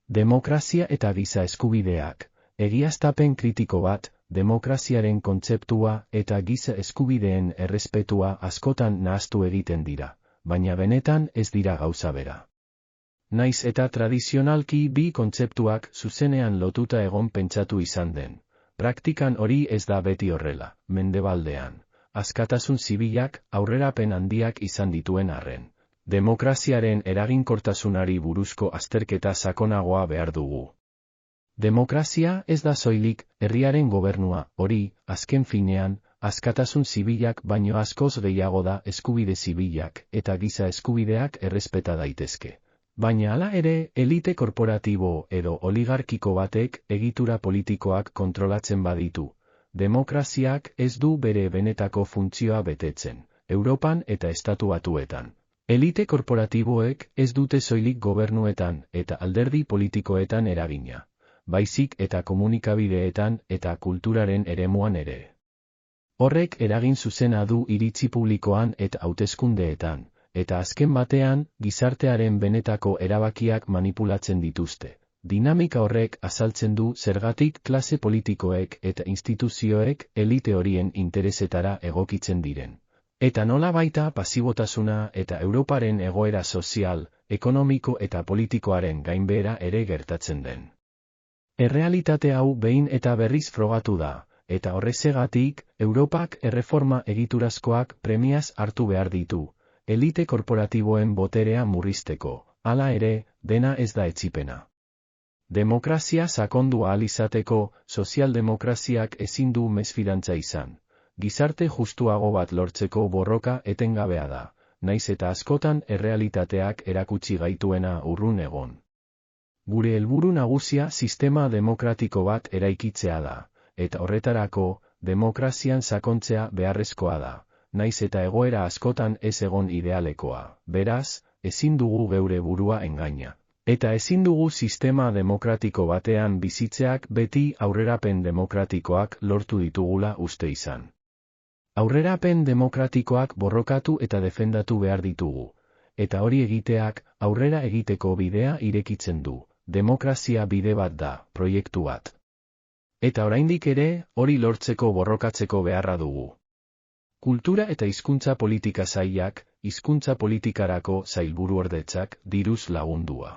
Demokrazia eta giza eskubideak. Egiaztapen kritiko bat, demokraziaren kontzeptua eta giza eskubideen errespetua askotan nahastu egiten dira, baina benetan ez dira gauza bera. Naiz eta tradizionalki bi kontzeptuak zuzenean lotuta egon pentsatu izan den. Praktikan hori ez da beti horrela, mendebaldean. Askatasun zibilak aurrerapen handiak izan dituen arren. Demokraziaren eraginkortasunari buruzko azterketa sakonagoa behar dugu. Demokrazia ez da soilik herriaren gobernua, hori, azken finean, askatasun zibilak baino askoz gehiago da eskubide zibilak eta giza eskubideak errespeta daitezke. Baina hala ere, elite korporatibo edo oligarkiko batek egitura politikoak kontrolatzen baditu. Demokraziak ez du bere benetako funtzioa betetzen, Europan eta Estatu Batuetan. Elite korporatiboek ez dute soilik gobernuetan eta alderdi politikoetan eragina, baizik eta komunikabideetan eta kulturaren eremuan ere. Horrek eragin zuzena du iritzi publikoan eta hauteskundeetan, eta azken batean, gizartearen benetako erabakiak manipulatzen dituzte. Dinamika horrek azaltzen du zergatik klase politikoek eta instituzioek elite horien interesetara egokitzen diren. Eta nola baita pasibotasuna eta Europaren egoera sozial, ekonomiko eta politikoaren gainbehera ere gertatzen den. Errealitate hau behin eta berriz frogatu da, eta horrezegatik, Europak erreforma egiturazkoak premiaz hartu behar ditu, elite korporatiboen boterea murrizteko, hala ere, dena ez da etzipena. Demokrazia sakondu ahal izateko, sozialdemokraziak ezin du mesfidantza izan. Gizarte justuago bat lortzeko borroka etengabea da, naiz eta askotan errealitateak erakutsi gaituena urrun egon. Gure helburu nagusia sistema demokratiko bat eraikitzea da, eta horretarako, demokrazian sakontzea beharrezkoa da, naiz eta egoera askotan ez egon idealekoa, beraz, ezin dugu geure burua engaina. Eta ezin dugu sistema demokratiko batean bizitzeak beti aurrerapen demokratikoak lortu ditugula uste izan. Aurrerapen demokratikoak borrokatu eta defendatu behar ditugu, eta hori egiteak aurrera egiteko bidea irekitzen du, demokrazia bide bat da, proiektu bat. Eta oraindik ere, hori lortzeko borrokatzeko beharra dugu. Kultura eta hizkuntza politika sailak, hizkuntza politikarako sailburuordetzak diruz lagundua.